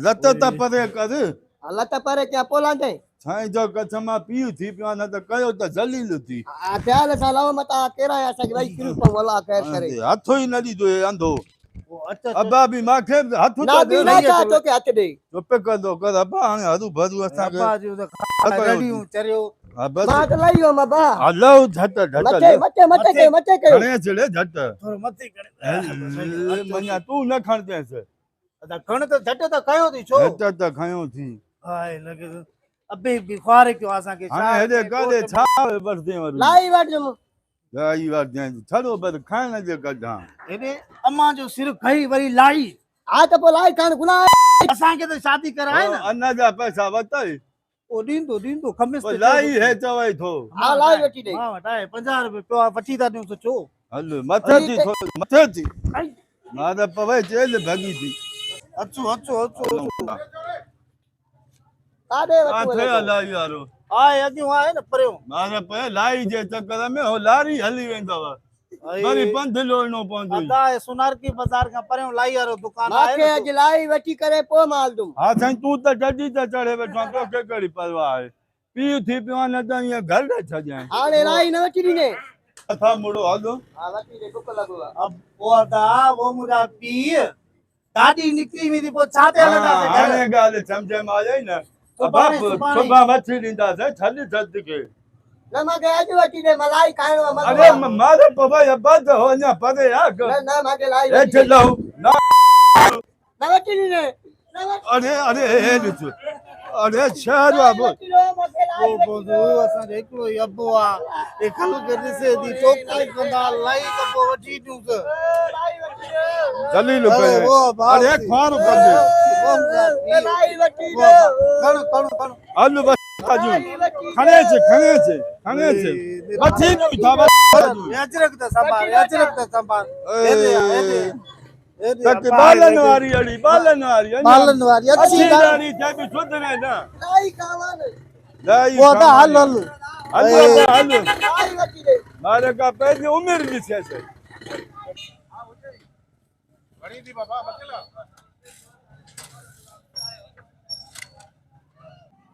लत त परे कर लत परे क्या पोलांडे साईं जो कसम पीउ थी पियो न त कयो त ज़लील थी ध्यान सां लाओ मता केरा असांखे भाई किरू पो वला खैर करे हथ ई न ॾींदो अंधो अब्बा बि मूंखे हथ ना बि ना छा तोखे हथ ॾे चुप कंदो कर अब्बा हाणे हरू भरू असांखे अब्बा जो त रड़ियूं चरियो मां त लई वियो मां बा हलो झट झट मथे कयो खणे छड़े झट थोरो मथे करे मञा तूं न खणजेंसि खण त झट त कयो थी छो झट त खयो थी हाय लगे अबे बिखार क्यों असांखे हाणे हेॾे काॾे छा वठदे वरू लाई वठजम लाई वठदे छड़ो बस खाइण जे कढां हेॾे अम्मा जो सिर खई वरी लाई आ त पो लाई खान गुना असांखे त शादी कराए न अन्न जा पैसा वतई ओ ॾींदो खमिस ओ लाई है चवई थो हा लाई वठी ॾे हां वटाए 50 रुपए पियो वठी था ॾियूं छो हल मथे थी थो मथे थी मां त पवे जेल भगी थी अचो काॾे काथे लाई वारो आए अॼु आहे न परियो मां त पे लाई जे चक्कर में हो लारी हली वेंदव वरी पंध लोणो पवंदो अदा सुनार की बाजार का परियो लाई वारो दुकान आहे माखे अॼु लाई वठी करे पो माल दूं हा साईं तूं त डडी त चढ़े वेठो तोखे कहिड़ी परवाह आहे पीउ थी पियो न त ईअं घर ॾे छॾियां हाणे लाई न वठी ॾिने अथा मुड़ो हलो हा वठी ॾे बुक लॻो अब वो अदा वो मुंहिंजा पीउ गाॾी निकिरी वेंदी पोइ छा ते हलंदासीं हाणे ॻाल्हि सम्झ में आई न सुभाणे वठी ॾींदासीं छॾ छॾ के न मांखे अॼु वठी ॾे मलाई खाइणो आहे अरे मारे पवे अब्बा त हो अञा परे आ न मांखे लाई हेठि लहू न वठी ॾिने अरे अरे हे ॾिस अरे शहर बाबू ओ बोदो असांजो हिकिड़ो ई अबो आहे खल के ॾिसे थी टोकरी कंदा लाई त पोइ वठी ॾियूं जलील अरे ख्वार कंदे लाई वठी ॾे खण हल बस खणे छे मथी था अजरक त संभाल तक बालन वारी अच्छी गाड़ी थे भी शुद्ध ने ना लाई कावन लाई वो तो हल लाई वठी ॾे मारे का पैसे उम्र भी से बड़ी थी बाबा बचला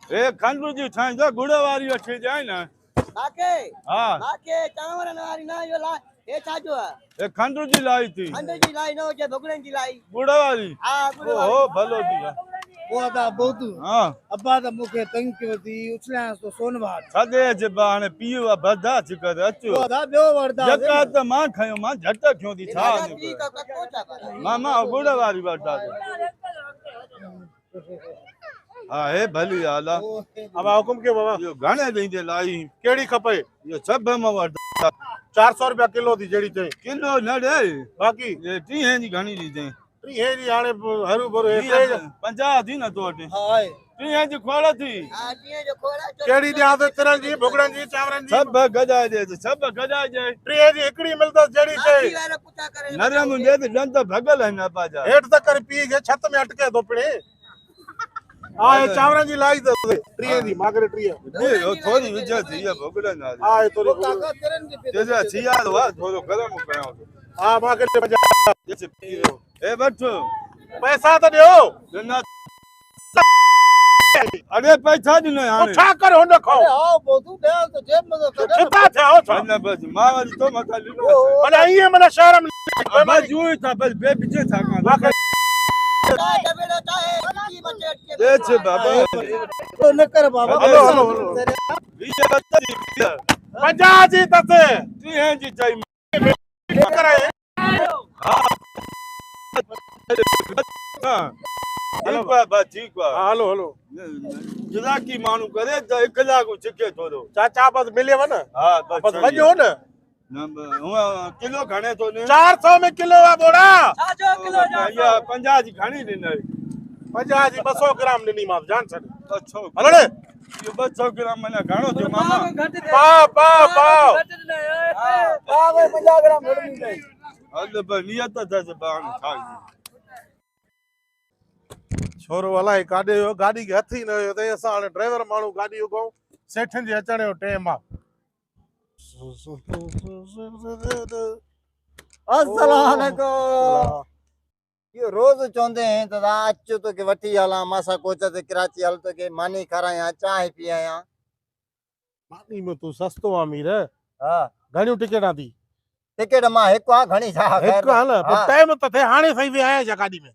ए खंडू जी ठाई जो गुड़ वारी अची जाए ना माखे हां चांवरन वारी ना यो लाई ए छाजो आहे ए खंडू जी लाई थी खंडू जी लाई न जे भगुड़न जी लाई गुड़ वाली हां गुड़ ओ भलो थी वो अदा बहुत हां अब्बा त मूंखे तंग कयो थी उछलियां तो सोनवार छदे जे बाने पीउ बदा कर अचो वो अदा ॿियो वरदा जका त मां खयो मां झट खयो थी छा मामा गुड़ वारी वरदा हां हे भली आला अब हुकुम के बाबा यो गाने दींदे लाई केड़ी खपे यो सब में वरदा 400 रुपया किलो थी जेड़ी चे किलो न दे बाकी ये 30 जी घणी दी दे 30 जी हाने हरू भरू 50 थी न तो वटे हाय 30 जी खोड़ थी हां जीअं जो खोड़ा केड़ी दिया तो तिरन जी भुगड़न जी चावरन जी सब गजा दे सब गजा जे 30 जी एकड़ी मिलदा जेड़ी चे वाला पुछा करे नरम दे ते दंत भगल है न पाजा हेठ तक कर पी के छत में अटके दो पड़े हां ये चावरन जी लाई दे 30 जी मागरे 30 ये थोड़ी विजय थी ये भगल ना हां ये थोड़ी तिरन जी जैसे छिया वा थोड़ो गरम कयो हां मागरे 50 जैसे पियो ए बैठो पैसा तो दियो ना अरे पैसा दिनो हां छा कर हो न खाओ हां बोदू दे तो जेब में तो छता थे आओ छा ना बस मां वाली तो मत लिनो माने ये मने शहर में बस जूई था बस बे पीछे था का दे छे बाबा तो न कर बाबा हेलो ये बच्चा दी 50 जी तसे 30 जी चाहिए कराए हां हेलो बाबा ठीक बा हेलो हेलो जदा की मानू करे त 1 कलाक छिके थोरो चाचा बस मिले व न हां बस वजो न किलो घणे तो ने 400 में किलो है बोड़ा छाजो किलो या 50 जी घणी दिने 50 जी 200 ग्राम ॾिनी मां जान छॾ अच्छा हलड़े यो 200 ग्राम मने घणो थियो मामा पाव हां 50 ग्राम घणी दे हल ब नियत त बाण खाई छोरो अलाए काॾे वियो गाॾी खे हथ ई न हुयो त असां हाणे ड्राइवर माण्हू गाॾी उगाऊं सेठनि जे अचण जो टाइम आहे अस्सलाम वालेकुम इहो रोज़ चवंदे आहिनि त अचो तोखे वठी हलां मासां कोच ते कराची हल तोखे मानी खारायां चांहि पीआयां। मानी में तू सस्तो अमीर हा घणियूं टिकेटां थी टिकेट मां हिकु आहे घणी छा ख़ैर हिकु हल हा। पोइ टाइम त थिए हाणे सही विया आहियां गाॾी में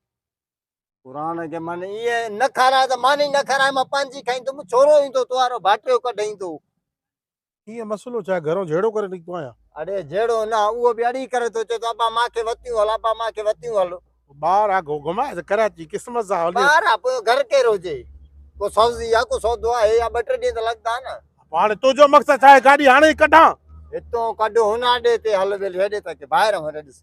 पुराणे ज़माने इहे न खाराए त मानी न खाराए मां पंहिंजी खाईंदुमि छोरो ईंदो तो वारो भाटियो कढाईंदो। कीअं मसलो छा घरों झेड़ो करे निकितो आहियां अरे जहिड़ो न उहो बि अड़ी करे थो चए तो अबा मांखे वतियूं हल अबा मांखे वतियूं हल। ॿार आहे घुमाए कराची क़िस्मत सां हले ॿार आहे पोइ घर केरु हुजे को सब्जी आहे को सौदो आहे या 2-3 ॾींहं त लॻंदा न। हाणे तुंहिंजो मक़सदु छा आहे गाॾी हाणे ई कढां हितां कढो हुन आॾे ते हल वेल हेॾे तक ॿाहिरि हेॾे ॾिस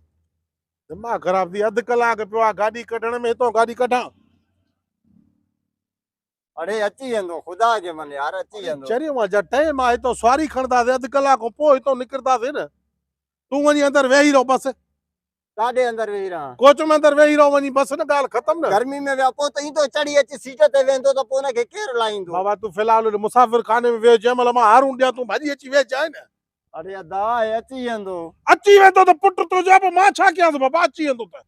दिमाग़ ख़राब थी अधु कलाक पियो आहे गाॾी कढण में हितां गाॾी कढां अड़े अची वेंदो ख़ुदा जे मन यार अची वेंदो। चरियो आहे जा टाइम आहे हितां सवारी खणंदासीं अधु कलाक खां पोइ हितां निकिरंदासीं न तूं वञी अंदरि वेही रहो बसि काॾे अंदरि वेही रहां कोच में अंदरि वेही रहो वञी बसि न ॻाल्हि ख़तमु न गर्मी में विया पोइ त ईंदो चढ़ी अची सीट ते वेंदो त पोइ हुनखे केरु लाहींदो। बाबा तूं फ़िलहाल मुसाफ़िर खाने में वेह जंहिं महिल मां हारून ॾियां तूं भाॼी अची वेह जाए न अरे अदा अची वेंदो अची वेंदो त पुटु तुंहिंजो पोइ मां छा कयांसि बाबा अची वेंदो त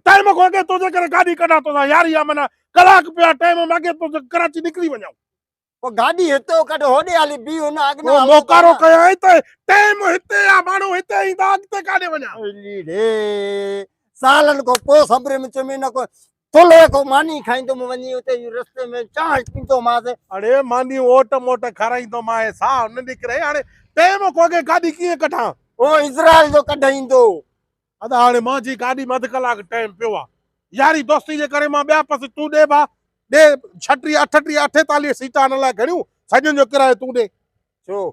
टाइम खां अॻे तुंहिंजे करे गाॾी कढां तोसां यारी आहे माना कलाक पिया टाइम में अॻे तूं कराची निकिरी वञूं पोइ गाॾी हितो कढ होॾे हली बी हुन पोइ मोकारो कयां त टाइम हिते आहे माण्हू हिते ईंदा अॻिते काॾे वञा सालनि खां पोइ सब्र में चमी न को थोलो को मानी खाईंदुमि वञी हुते रस्ते में चांहि पीतोमांसि। अड़े मानी ओट मोट खाराईंदो मां साह न निकिरे हाणे टाइम खां अॻे गाॾी कीअं कढां उहो इज़राइल जो कढाईंदो। अदा हाणे मुंहिंजी गाॾी में अधु कलाक टाइम पियो आहे यारी दोस्ती जे करे मां ॿिया पासे तूं ॾे भा ॾे 36 38 48 सीटां हिन लाइ घणियूं सॼनि जो किरायो तूं ॾे छो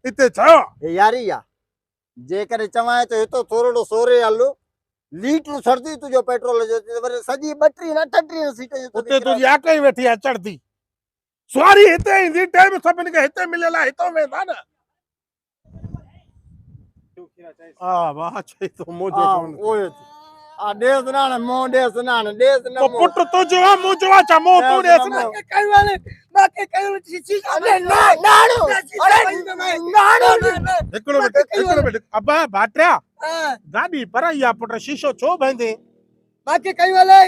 हिते छा हे यारी आहे जेकॾहिं चवां त हितो थोरो सोरे हल लीटर सर्दी तुंहिंजो पेट्रोल जो वरी सॼी 32 न 38 सीट उते तुंहिंजी आक ई वेठी आहे चढ़दी सवारी हिते ईंदी टाइम सभिनी खे हिते मिलियल आहे हितां वेंदा न हा वाह चई तो मोजो कोन ओए आ देस नान मो देस नान देस न तो पुट तुंहिंजो आहे मुंहिंजो आहे छा मो तूं ॾेस न कई वाले बाकी कई चीज अरे नाड़ो अरे नाड़ो हिकिड़ो मिनट अबा भाटिया गाॾी पर आई आहे पुट शीशो छो बंदि बाकी कई वाले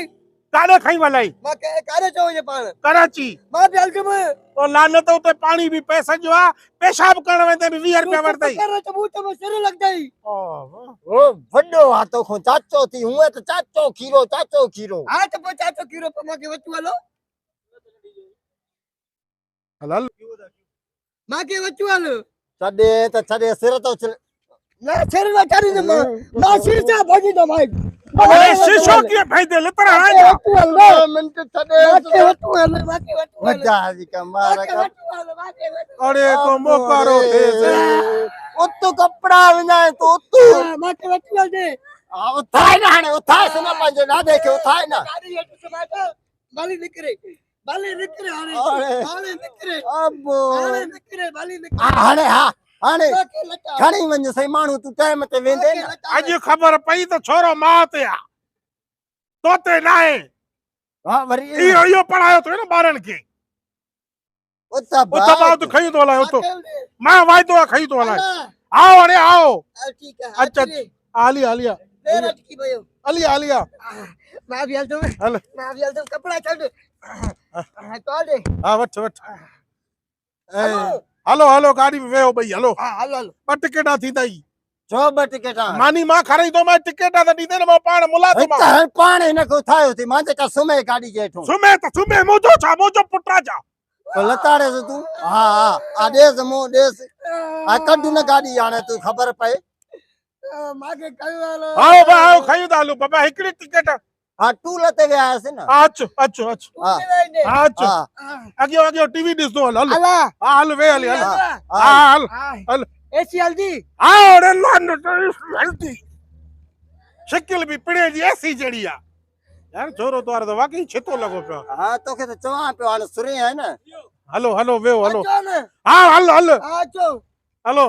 काॾे खई वलाई बाकी कारे चो ये पाण कराची मां बि अलजम तो लानत उते पाणी बि पैसनि जो आहे पेशाब करण वेंदे बि 20 रुपया वठंदई करे त मुंह ते सिर लगदई ओ वड्डो हाथो खो चाचो थी हुए त चाचो खीरो हां त पोइ चाचो खीरो पर मां के वचू हलो हल मां के वचू हलो छॾे सिर तो ना सिर ना चरी दे मां सिर सा भजी दो भाई अरे शीशो कीअं भाईंदे लतरा हां वचू हलो मिनट छॾे मां के वचू मजा जी कमार का अरे तो मोकारो थे उतो कपड़ा विनाए तो उतो मां के वचू हल दे आ उठाए ना हाणे उठाए सुना पंहिंजो ना देखे उठाए ना गाड़ी हेठ समाटा बाली निकरे हाणे हाणे निकरे अबो हाणे निकरे बाली निकरे हाणे हा हाणे खणी वञ सही माण्हू तूं टाइम ते वेंदे न अॼु ख़बर पई त छोरो मां ते आहे तोते न आहे हा वरी इहो पढ़ायो अथई न ॿारनि खे उता उतां मां तूं खई थो हलाए उतो मां वाइदो आहे खई थो हलाए आओ हाणे आओ ठीक है अच्छा हाली हालिया देर अटकी भयो हालिया हालिया मां भी हल हल मां भी हल कपड़ा छड तो दे हा वठ वठ हलो हलो गाड़ी में वेहो भई हलो हां हल हल 2 टिकेटां थींदई छो 2 टिकेटां मानी मां खराईंदो मां टिकेटां त ॾींदे न मां पाण मुलाज़िम हिकु हर पाण हिनखे उथायो थी मां जेका सुम्हे गाॾी जे हेठो सुम्हे मुंहिंजो छा मुंहिंजो पुटा छा लताड़े तूं हा हा आ देस मो देस आ कढ न गाॾी हाणे तूं ख़बर पए मां के कयो हलो आओ बा आओ खई था हलो बाबा हिकिड़ी टिकेट हा टूल ते वियासीं न अचु अचु अचु हा हा अचु अॻियो अॻियो टीवी ॾिसदो हल हल अला हा हल वे हल हल हा हल हल एसी हल्दी हा ओरे लानत हलती शकिल बि पिणे जी ऐसी जड़ी आहे यार छोरो तवार त वाकई छितो लॻो पियो हा तोखे त चवां पियो हाणे सुरे आहे न हलो हलो वेहो हलो अचो न हा हल हल अचो हलो